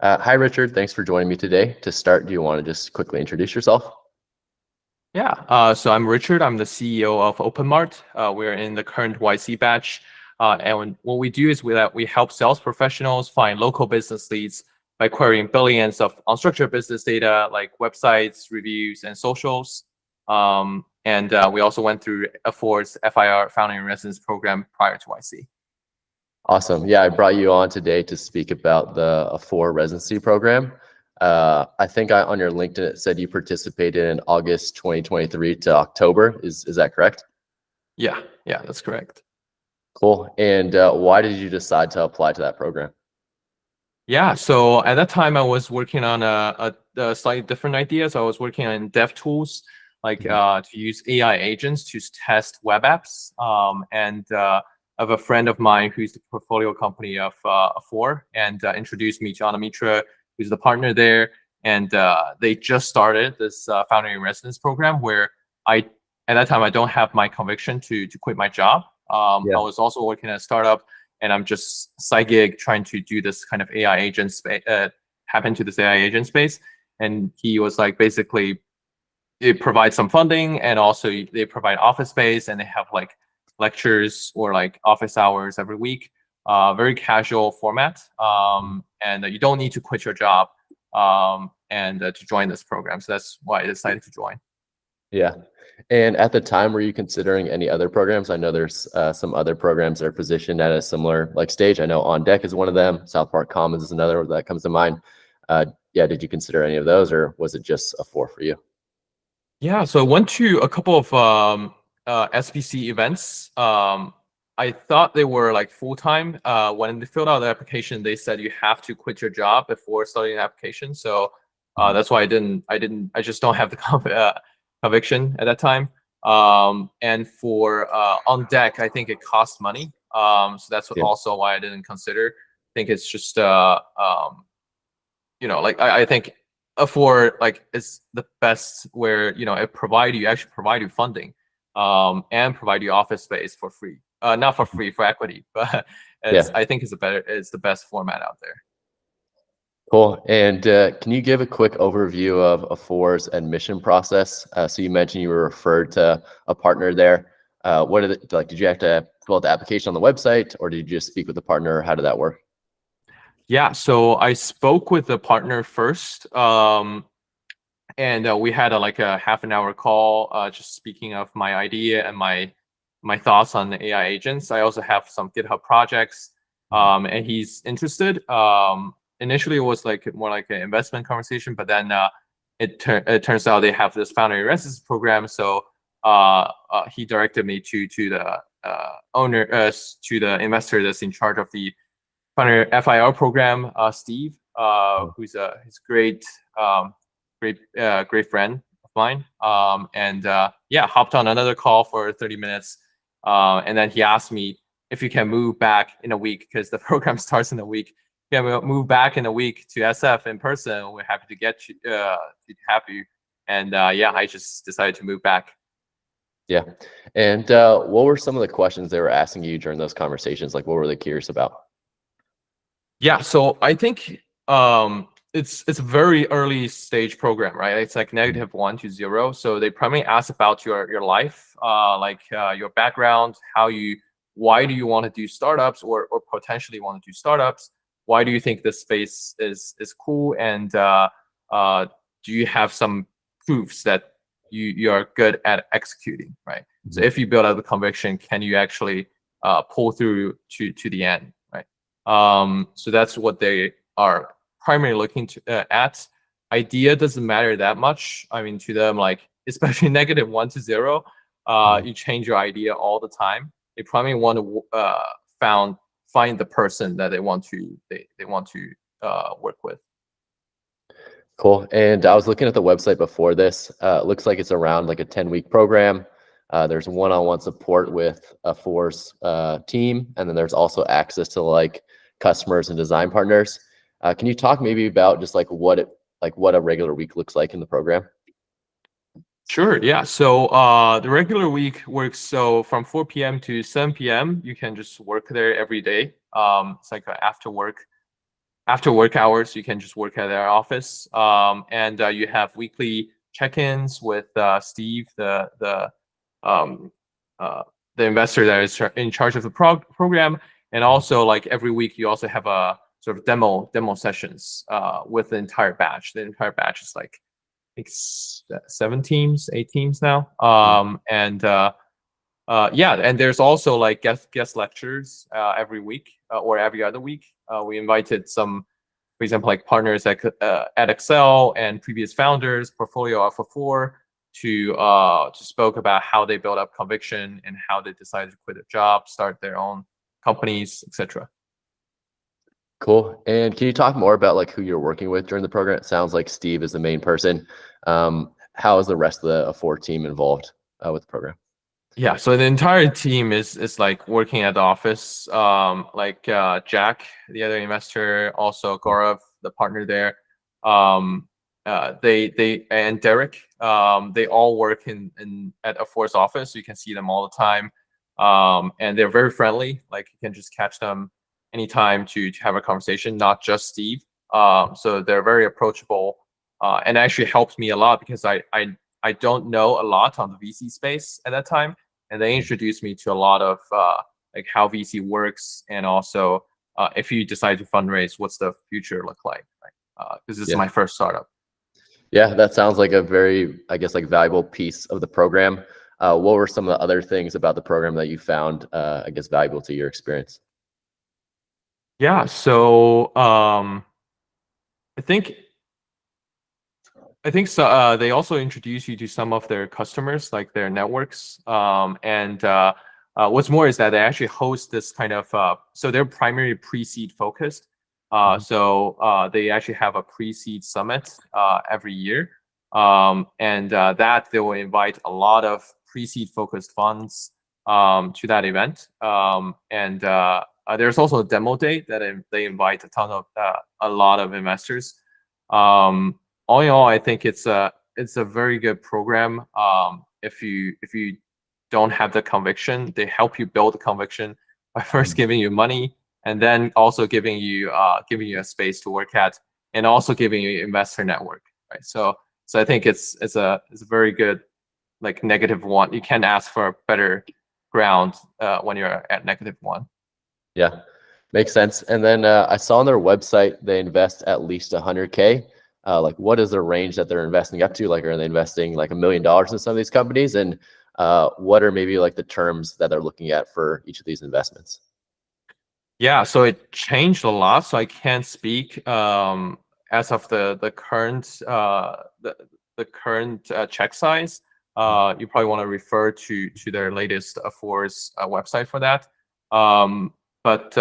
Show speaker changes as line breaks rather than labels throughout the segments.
Hi, Richard. Thanks for joining me today. To start, do you want to just quickly introduce yourself?
Yeah, so I'm Richard. I'm the CEO of Openmart. We're in the current YC batch. And what we do is we help sales professionals find local business leads by querying billions of unstructured business data like websites, reviews, and socials. And we also went through Afore's FIR Founding in Residence program prior to YC.
Awesome. Yeah, I brought you on today to speak about the Afore residency program. I think on your LinkedIn, it said you participated in August 2023 to October. Is that correct?
Yeah, that's correct.
Cool. And why did you decide to apply to that program?
Yeah, so at that time I was working on a slightly different idea. So I was working on dev tools, like to use AI agents to test web apps. And I have a friend of mine who's the portfolio company of Afore, and introduced me to Anamitra, who's the partner there. And they just started this Founding in Residence program where at that time I don't have my conviction to quit my job. I was also working at a startup, and I'm just side gig trying to do this kind of AI agent space, tap into this AI agent space. And he was like, basically, it provides some funding, and also they provide office space, and they have like lectures or like office hours every week. Very casual format, and you don't need to quit your job and to join this program. So that's why I decided to join.
Yeah. And at the time, were you considering any other programs? I know there's some other programs that are positioned at a similar stage. I know On Deck is one of them. South Park Commons is another that comes to mind. Yeah, did you consider any of those, or was it just Afore for you?
Yeah, so I went to a couple of SBC events. I thought they were like full-time. When they filled out the application, they said you have to quit your job before starting the application. So that's why I just don't have the conviction at that time. And for On Deck, I think it costs money. So that's also why I didn't consider. I think it's just like I think Afore is the best where it actually provide you funding and provide you office space for free. Not for free, for equity, but I think it's the best format out there.
Cool. And can you give a quick overview of Afore's admission process? So you mentioned you were referred to a partner there. What did you have to fill out the application on the website, or did you just speak with the partner? How did that work?
Yeah, so I spoke with the partner first, and we had a half an hour call, just speaking of my idea and my thoughts on the AI agents. I also have some GitHub projects, and he's interested. Initially, it was more like an investment conversation, but then it turns out they have this Founding in Residence program. So he directed me to the owner, to the investor that's in charge of the Founding FIR program, Steve, who's he's great friend of mine. And hopped on another call for 30 minutes, and then he asked me if you can move back in a week because the program starts in a week. Yeah, we'll move back in a week to SF in person. We're happy to get you, to have you. And I just decided to move back.
Yeah. And what were some of the questions they were asking you during those conversations? Like, what were they curious about?
Yeah, so I think it's a very early stage program, right? It's like -1 to 0. So they primarily ask about your life, your background, why do you want to do startups or potentially want to do startups? Why do you think this space is cool? And do you have some proofs that you are good at executing, right? So if you build out the conviction, can you actually pull through to the end, right? So that's what they are primarily looking at. Idea doesn't matter that much. I mean, to them, especially -1 to 0, you change your idea all the time. They primarily want to find the person that they want to work with.
Cool. And I was looking at the website before this. It looks like it's around a 10-week program. There's one-on-one support with Afore's team, and then there's also access to customers and design partners. Can you talk maybe about just what a regular week looks like in the program?
Sure. Yeah. So the regular week works from 4 p.m. to 7 p.m. You can just work there every day. It's like after work after work hours, you can just work at their office. And you have weekly check-ins with Steve, um, the investor that is in charge of the program. And also, like every week, you also have a sort of demo sessions with the entire batch. The entire batch is like 7 teams, 8 teams now. And yeah, and there's also like guest lectures every week or every other week. We invited some, for example, like partners at Excel and previous founders, portfolio Alpha 4, to spoke about how they built up conviction and how they decided to quit a job, start their own companies, etc.
Cool. And can you talk more about like who you're working with during the program? It sounds like Steve is the main person. How is the rest of the Afore team involved with the program?
Yeah, so the entire team is like working at the office. Like Jack, the other investor, also Gaurav, the partner there. They and Derek, they all work in at Afore's office. You can see them all the time. And they're very friendly. Like you can just catch them anytime to have a conversation. Not just Steve. So they're very approachable. And actually helped me a lot because I don't know a lot on the VC space at that time, and they introduced me to a lot of like how VC works, and also if you decide to fundraise, what's the future look like? Right? Because this is my first startup.
Yeah, that sounds like a very, I guess, like valuable piece of the program. What were some of the other things about the program that you found, I guess, valuable to your experience?
Yeah, so I think so. They also introduce you to some of their customers, like their networks. And what's more is that they actually host this kind of, so they're primarily pre-seed focused. So they actually have a pre-seed summit every year. And that they will invite a lot of pre-seed focused funds to that event. And there's also a demo day that they invite a lot of investors. All in all, I think it's a very good program. If you don't have the conviction, they help you build the conviction by first giving you money, and then also giving you a space to work at, and also giving you investor network. Right. So I think it's a very good like -1. You can't ask for a better ground when you're at -1.
Yeah, makes sense. And then I saw on their website they invest at least 100K. Like, what is the range that they're investing up to? Like, are they investing like $1 million in some of these companies? And what are maybe like the terms that they're looking at for each of these investments?
Yeah, so it changed a lot. So I can't speak as of the current check size. You probably want to refer to their latest Afore's website for that. But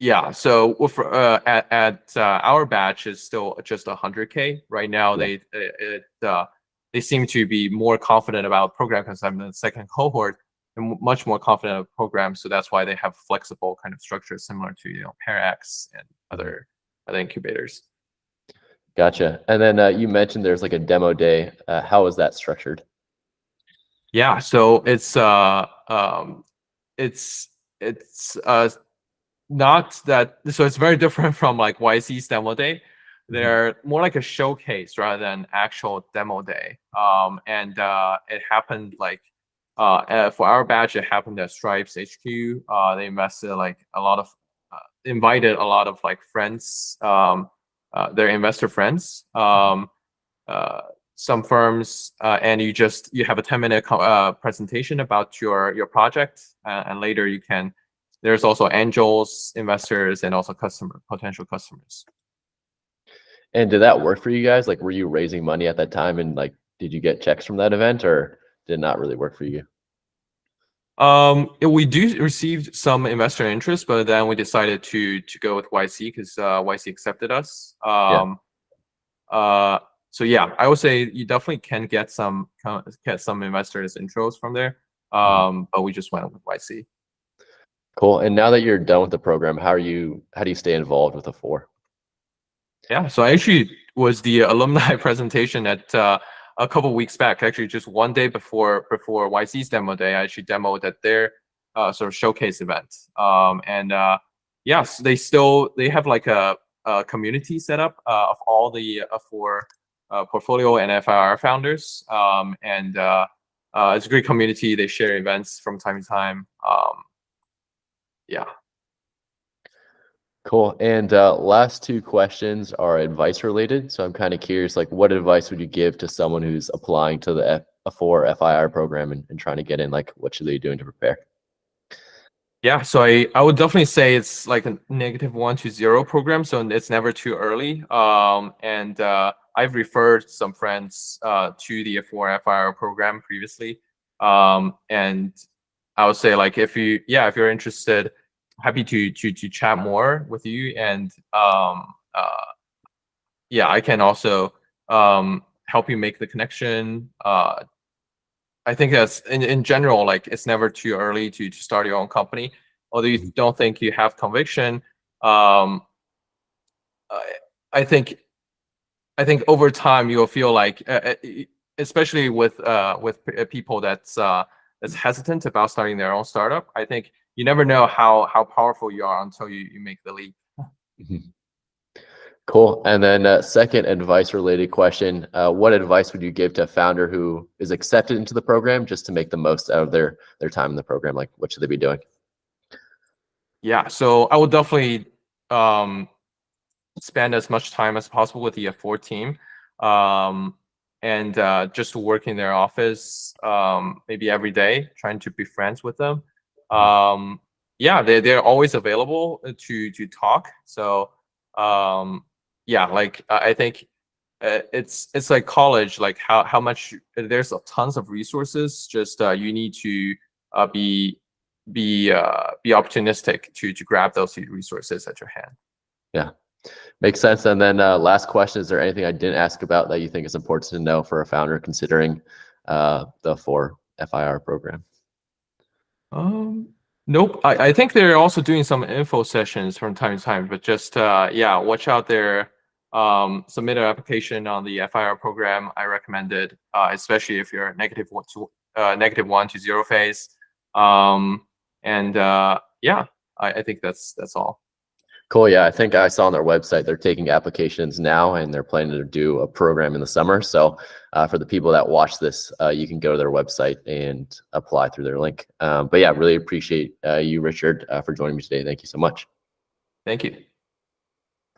yeah, so with, at our batch is still just 100K right now. They seem to be more confident about program because I'm in the second cohort, and much more confident of program. So that's why they have flexible kind of structure similar to PairX and other incubators.
Gotcha. And then you mentioned there's like a demo day. How is that structured?
Yeah, so it's not that, so it's very different from like YC's demo day. They're more like a showcase rather than actual demo day. And it happened like for our batch, it happened at Stripes HQ. They invested like a lot of invited a lot of like friends, their investor friends, some firms, and you have a 10-minute presentation about your project, and later you can. There's also angels, investors, and also potential customers.
And did that work for you guys? Like, were you raising money at that time, and like, did you get checks from that event, or did it not really work for you?
We do received some investor interest, but then we decided to go with YC because YC accepted us. So yeah, I would say you definitely can get some investors intros from there. But we just went with YC.
Cool. And now that you're done with the program, how do you stay involved with Afore?
Yeah, so I actually was the alumni presentation at a couple weeks back. Actually, just one day before YC's demo day, I actually demoed at their sort of showcase event. And yes, they have like a community set up of all the Afore portfolio and FIR founders, and it's a great community. They share events from time to time. Yeah.
Cool. And last two questions are advice related. So I'm kind of curious, like, what advice would you give to someone who's applying to the Afore FIR program and trying to get in? Like, what should they be doing to prepare?
Yeah, so I would definitely say it's like a -1 to 0 program, so it's never too early. And I've referred some friends to the Afore FIR program previously. And I would say, like, if you're interested, happy to chat more with you. And yeah, I can also help you make the connection. I think that's in general, like, it's never too early to start your own company. Although you don't think you have conviction, um, I, I think over time you'll feel like, especially with people that's hesitant about starting their own startup. I think you never know how powerful you are until you make the leap.
Mhm. Cool. And then second advice related question, what advice would you give to a founder who is accepted into the program just to make the most out of their time in the program? Like, what should they be doing?
Yeah, so I would definitely spend as much time as possible with the Afore team, and just work in their office, maybe every day, trying to be friends with them. Yeah, they're always available to talk. So yeah, like, I think it's like college, like how much there's tons of resources. Just you need to be opportunistic to grab those resources at your hand.
Yeah, makes sense. And then last question, is there anything I didn't ask about that you think is important to know for a founder considering the Afore FIR program?
Nope. I think they're also doing some info sessions from time to time, but just yeah, watch out there. Submit an application on the FIR program. I recommend it, especially if you're -1 to 0 phase. And yeah, I think that's all.
Cool. Yeah, I think I saw on their website they're taking applications now and they're planning to do a program in the summer. So for the people that watch this, you can go to their website and apply through their link. But yeah, really appreciate you, Richard, for joining me today. Thank you so much.
Thank you.